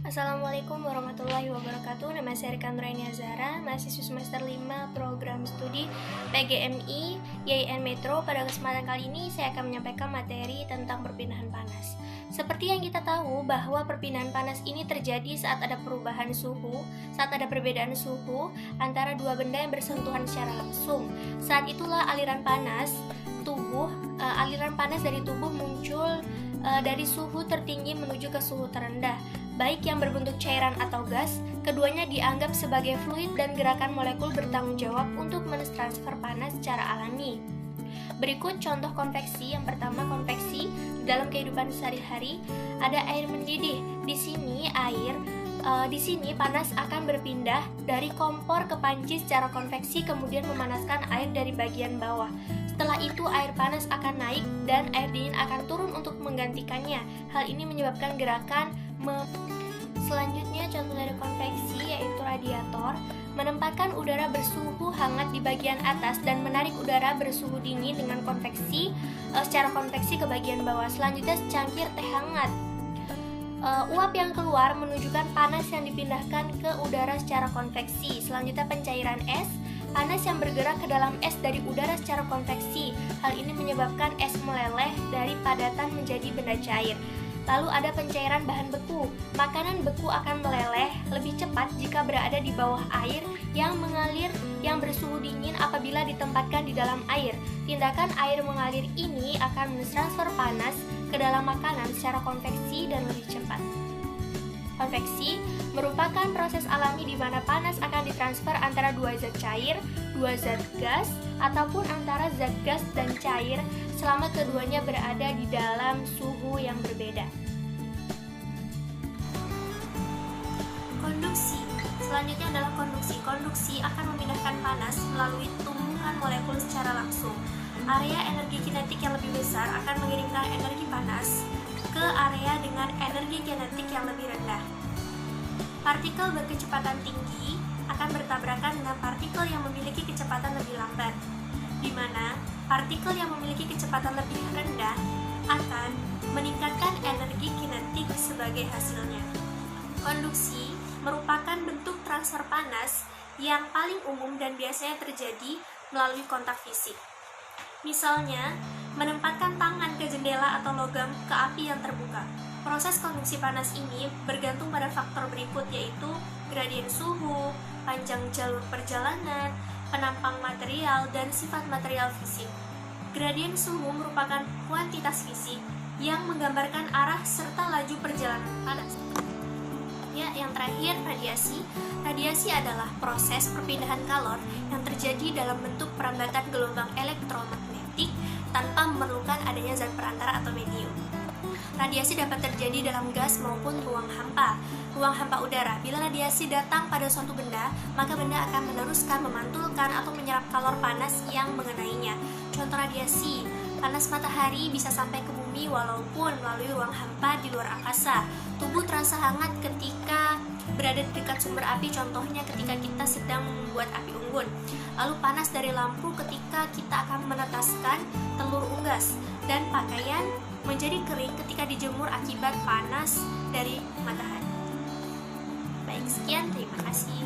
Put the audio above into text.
Assalamualaikum warahmatullahi wabarakatuh. Nama saya Rika Nurainia Zahra, mahasiswa semester 5 program studi PGMI YIN Metro. Pada kesempatan kali ini saya akan menyampaikan materi tentang perpindahan panas. Seperti yang kita tahu bahwa perpindahan panas ini terjadi saat ada perubahan suhu, saat ada perbedaan suhu antara dua benda yang bersentuhan secara langsung. Saat itulah aliran panas dari tubuh muncul dari suhu tertinggi menuju ke suhu terendah, baik yang berbentuk cairan atau gas. Keduanya dianggap sebagai fluid dan gerakan molekul bertanggung jawab untuk mentransfer panas secara alami. Berikut contoh konveksi. Yang pertama, konveksi dalam kehidupan sehari-hari. Ada air mendidih. Di sini panas akan berpindah dari kompor ke panci secara konveksi, kemudian memanaskan air dari bagian bawah. Setelah itu air panas akan naik dan air dingin akan turun untuk menggantikannya. Hal ini menyebabkan gerakan Selanjutnya, contoh dari konveksi yaitu radiator, menempatkan udara bersuhu hangat di bagian atas dan menarik udara bersuhu dingin dengan konveksi secara konveksi ke bagian bawah. Selanjutnya, secangkir teh hangat. Uap yang keluar menunjukkan panas yang dipindahkan ke udara secara konveksi. Selanjutnya, pencairan es, panas yang bergerak ke dalam es dari udara secara konveksi. Hal ini menyebabkan es meleleh dari padatan menjadi benda cair. Lalu ada pencairan bahan beku. Makanan beku akan meleleh lebih cepat jika berada di bawah air yang mengalir yang bersuhu dingin apabila ditempatkan di dalam air. Tindakan air mengalir ini akan mentransfer panas ke dalam makanan secara konveksi dan lebih cepat. Konveksi merupakan proses alami di mana panas akan ditransfer antara dua zat cair, dua zat gas, ataupun antara zat gas dan cair selama keduanya berada di dalam suhu yang berbeda. Konduksi. Selanjutnya adalah konduksi. Konduksi akan memindahkan panas melalui tumbuhan molekul secara langsung. Area energi kinetik yang lebih besar akan mengirimkan energi panas ke area dengan energi kinetik yang lebih rendah. Partikel berkecepatan tinggi akan bertabrakan dengan partikel yang memiliki kecepatan lebih lambat, di mana partikel yang memiliki kecepatan lebih rendah akan meningkatkan energi kinetik sebagai hasilnya. Konduksi merupakan bentuk transfer panas yang paling umum dan biasanya terjadi melalui kontak fisik. Misalnya, menempatkan tangan ke jendela atau logam ke api yang terbuka. Proses konduksi panas ini bergantung pada faktor berikut, yaitu gradien suhu, panjang jalur perjalanan, penampang material, dan sifat material fisik. Gradien suhu merupakan kuantitas fisik yang menggambarkan arah serta laju perjalanan panas. Ya, yang terakhir, radiasi. Radiasi adalah proses perpindahan kalor yang terjadi dalam bentuk perambatan gelombang elektromagnetik tanpa memerlukan adanya zat perantara atau medium. Radiasi dapat terjadi dalam gas maupun ruang hampa udara. Bila radiasi datang pada suatu benda, maka benda akan meneruskan, memantulkan, atau menyerap kalor panas yang mengenainya. Contoh radiasi, panas matahari bisa sampai ke bumi walaupun melalui ruang hampa di luar angkasa. Tubuh terasa hangat ketika berada di dekat sumber api, contohnya ketika kita sedang membuat api unggun. Lalu panas dari lampu ketika kita akan menetaskan telur unggas. Dan pakaian menjadi kering ketika dijemur akibat panas dari matahari. Baik, sekian, terima kasih.